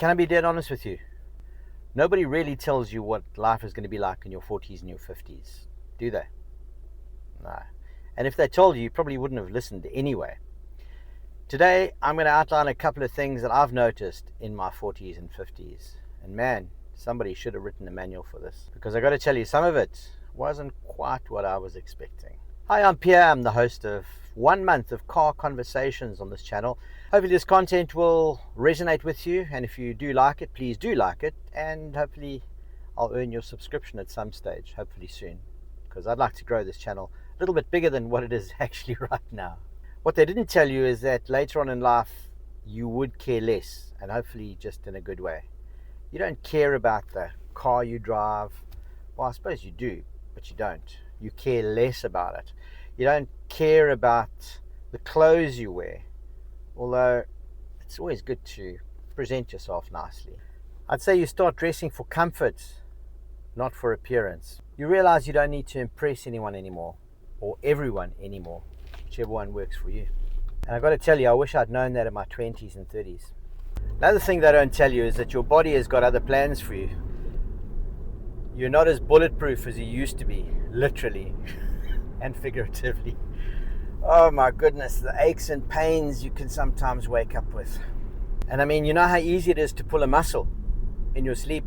Can I be dead honest with you? Nobody really tells you what life is going to be like in your 40s and your 50s, do they? No. And if they told you, you probably wouldn't have listened anyway. Today, I'm going to outline a couple of things that I've noticed in my 40s and 50s. And man, somebody should have written a manual for this, because I got to tell you, some of it wasn't quite what I was expecting. Hi, I'm Pierre. I'm the host of 1 month of car conversations on this channel. Hopefully this content will resonate with you, and if you do like it, please do like it, and hopefully I'll earn your subscription at some stage, hopefully soon, because I'd like to grow this channel a little bit bigger than what it is actually right now. What they didn't tell you is that later on in life you would care less, and hopefully just in a good way. You don't care about the car you drive. Well, I suppose you do, but you don't. You care less about it. You don't care about the clothes you wear, although it's always good to present yourself nicely. I'd say you start dressing for comfort, not for appearance. You realize you don't need to impress anyone anymore, or everyone anymore, whichever one works for you. And I've got to tell you, I wish I'd known that in my 20s and 30s. Another thing they don't tell you is that your body has got other plans for you. You're not as bulletproof as you used to be, literally and figuratively. Oh my goodness, the aches and pains you can sometimes wake up with. And I mean, you know how easy it is to pull a muscle in your sleep?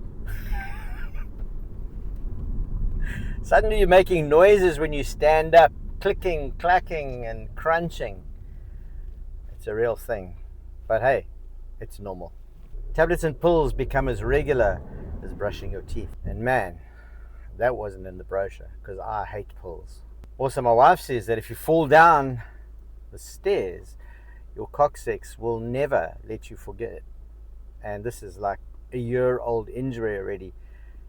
Suddenly you're making noises when you stand up, clicking, clacking, and crunching. It's a real thing. But hey, it's normal. Tablets and pills become as regular as brushing your teeth. And man, that wasn't in the brochure, because I hate pills. Also, my wife says that if you fall down the stairs, your coccyx will never let you forget it. And this is like a year-old injury already,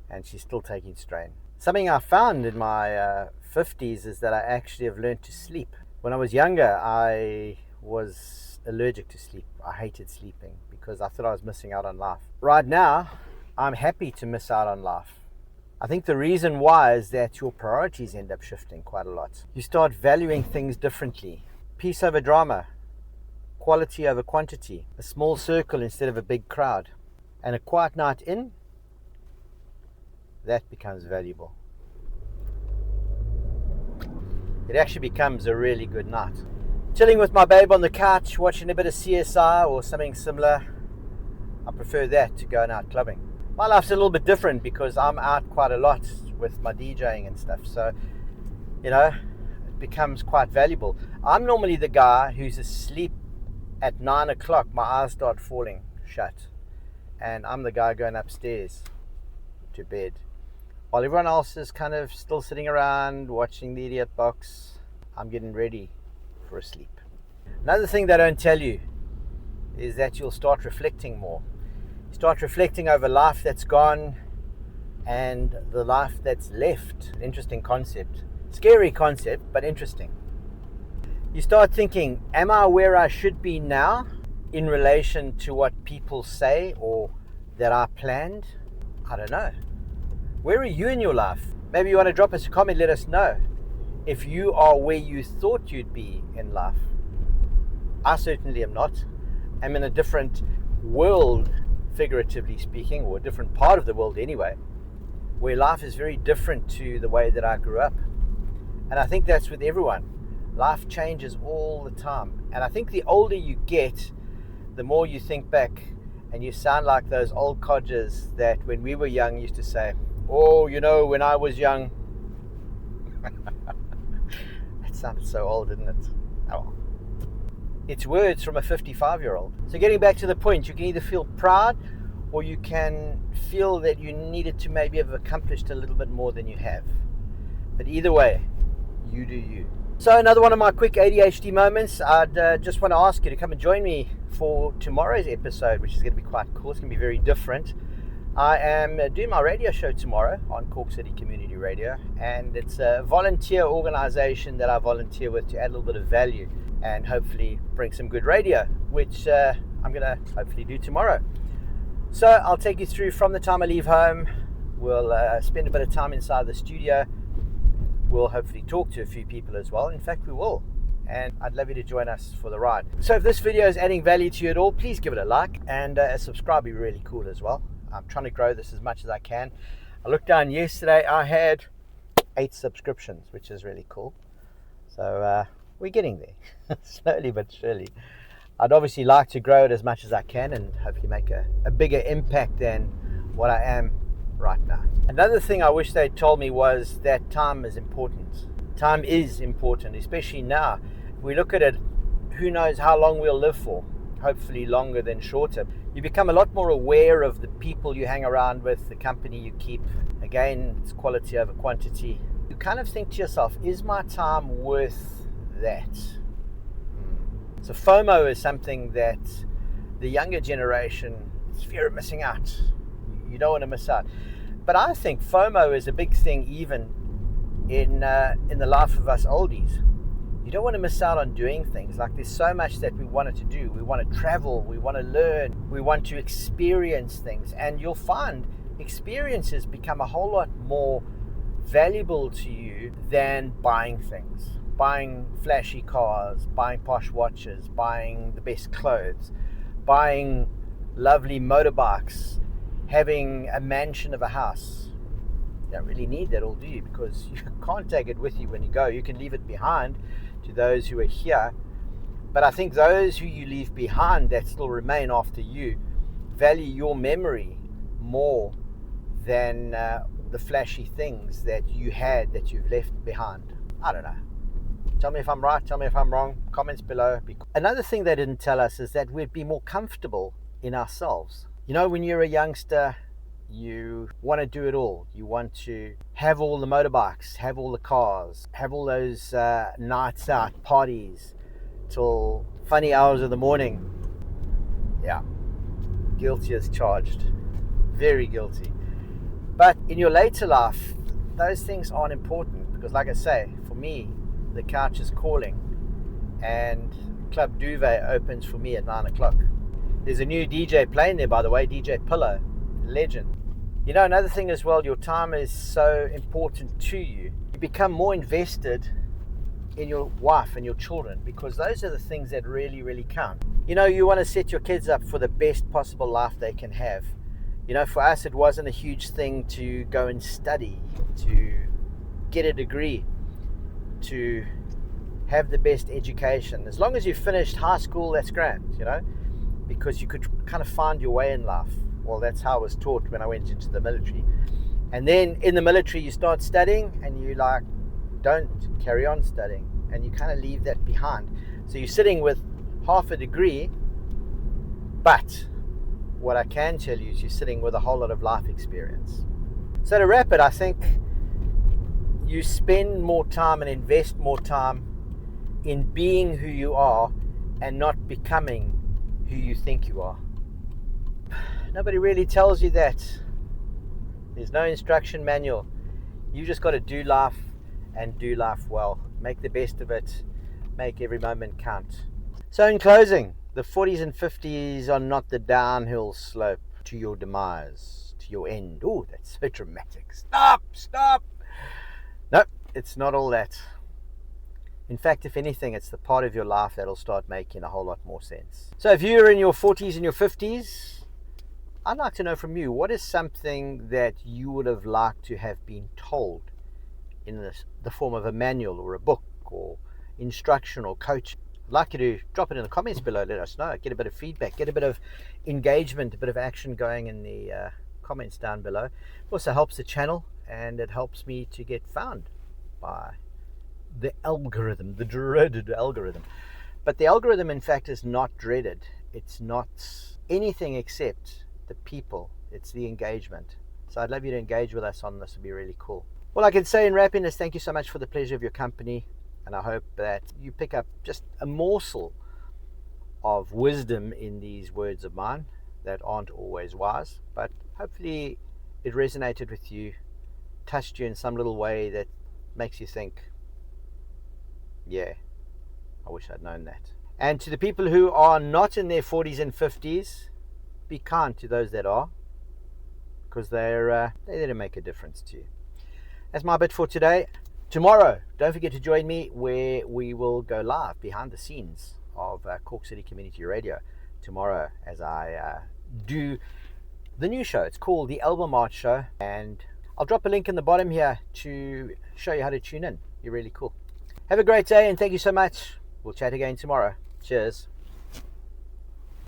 and she's still taking strain. Something I found in my 50s is that I actually have learned to sleep. When I was younger, I was allergic to sleep. I hated sleeping because I thought I was missing out on life. Right now, I'm happy to miss out on life. I think the reason why is that your priorities end up shifting quite a lot. You start valuing things differently. Peace over drama, quality over quantity, a small circle instead of a big crowd, and a quiet night in, that becomes valuable. It actually becomes a really good night. Chilling with my babe on the couch, watching a bit of CSI or something similar, I prefer that to going out clubbing. My life's a little bit different because I'm out quite a lot with my DJing and stuff, so you know, it becomes quite valuable. I'm normally the guy who's asleep at 9 o'clock, my eyes start falling shut, and I'm the guy going upstairs to bed while everyone else is kind of still sitting around watching the Idiot Box. I'm getting ready for a sleep. Another thing they don't tell you is that you'll start reflecting more. Start reflecting over life that's gone and the life that's left. Interesting concept. Scary concept, but interesting. You start thinking, am I where I should be now in relation to what people say or that I planned? I don't know. Where are you in your life? Maybe you want to drop us a comment, let us know if you are where you thought you'd be in life. I certainly am not. I'm in a different world, figuratively speaking, or a different part of the world anyway, where life is very different to the way that I grew up. And I think that's with everyone. Life changes all the time. And I think the older you get, the more you think back and you sound like those old codgers that when we were young used to say, oh, you know, when I was young. That sounded so old, didn't it? Oh. It's words from a 55-year-old. So getting back to the point, you can either feel proud or you can feel that you needed to maybe have accomplished a little bit more than you have. But either way, you do you. So another one of my quick ADHD moments, I'd just want to ask you to come and join me for tomorrow's episode, which is going to be quite cool. It's going to be very different. I am doing my radio show tomorrow on Cork City Community Radio, and it's a volunteer organization that I volunteer with to add a little bit of value and hopefully bring some good radio, which I'm going to hopefully do tomorrow. So I'll take you through from the time I leave home. We'll spend a bit of time inside the studio. We'll hopefully talk to a few people as well. In fact, we will. and I'd love you to join us for the ride. So if this video is adding value to you at all, please give it a like, and a subscribe would be really cool as well. I'm trying to grow this as much as I can. I looked down yesterday, I had 8 subscriptions, which is really cool. So we're getting there, slowly but surely. I'd obviously like to grow it as much as I can and hopefully make a bigger impact than what I am right now. Another thing I wish they'd told me was that time is important. Time is important, especially now. If we look at it, who knows how long we'll live for? Hopefully longer than shorter. You become a lot more aware of the people you hang around with, the company you keep. Again, it's quality over quantity. You kind of think to yourself, is my time worth that? So FOMO is something that the younger generation is fear of missing out. You don't want to miss out. But I think FOMO is a big thing even in the life of us oldies. You don't want to miss out on doing things. Like, there's so much that we wanted to do. We want to travel, we want to learn, we want to experience things. And you'll find experiences become a whole lot more valuable to you than buying things. Buying flashy cars, buying posh watches, buying the best clothes, buying lovely motorbikes, having a mansion of a house. You don't really need that all, do you? Because you can't take it with you when you go. You can leave it behind to those who are here. But I think those who you leave behind that still remain after you value your memory more than the flashy things that you had that you've left behind. I don't know. Tell me if I'm right, tell me if I'm wrong. Comments below. Another thing they didn't tell us is that we'd be more comfortable in ourselves. You know, when you're a youngster, you want to do it all. You want to have all the motorbikes, have all the cars, have all those nights out, parties till funny hours of the morning. Yeah, guilty as charged. Very guilty. But in your later life, those things aren't important because, like I say, for me, the couch is calling and Club Duvet opens for me at 9 o'clock. There's a new DJ playing there, by the way, DJ Pillow, legend. You know, another thing as well, your time is so important to you. You become more invested in your wife and your children because those are the things that really, really count. You know, you want to set your kids up for the best possible life they can have. You know, for us, it wasn't a huge thing to go and study, to get a degree, to have the best education. As long as you finished high school, that's grand, you know, because you could kind of find your way in life. Well, that's how I was taught when I went into the military. And then in the military, you start studying and you like, don't carry on studying. And you kind of leave that behind. So you're sitting with half a degree, but what I can tell you is you're sitting with a whole lot of life experience. So to wrap it, I think you spend more time and invest more time in being who you are and not becoming who you think you are. Nobody really tells you that. There's no instruction manual. You just got to do life and do life well. Make the best of it. Make every moment count. So in closing, the 40s and 50s are not the downhill slope to your demise, to your end. Oh, that's so dramatic. Stop. No, it's not all that. In fact, if anything, it's the part of your life that'll start making a whole lot more sense. So if you're in your 40s and your 50s, I'd like to know from you, what is something that you would have liked to have been told in the form of a manual or a book or instruction or coaching? I'd like you to drop it in the comments below. Let us know. Get a bit of feedback. Get a bit of engagement, a bit of action going in the comments down below. It also helps the channel and it helps me to get found by the algorithm, the dreaded algorithm. But the algorithm, in fact, is not dreaded. It's not anything except the people. It's the engagement. So I'd love you to engage with us on this. It'd be really cool. All I can say in wrapping is thank you so much for the pleasure of your company, and I hope that you pick up just a morsel of wisdom in these words of mine that aren't always wise, but hopefully it resonated with you, touched you in some little way that makes you think, yeah, I wish I'd known that. And to the people who are not in their 40s and 50s, be kind to those that are, because they're there to make a difference to you. That's my bit for today. Tomorrow, don't forget to join me where we will go live behind the scenes of Cork City Community Radio tomorrow as I do the new show. It's called the Album Art Show, and I'll drop a link in the bottom here to show you how to tune in. You're really cool. Have a great day, and thank you so much. We'll chat again tomorrow. Cheers.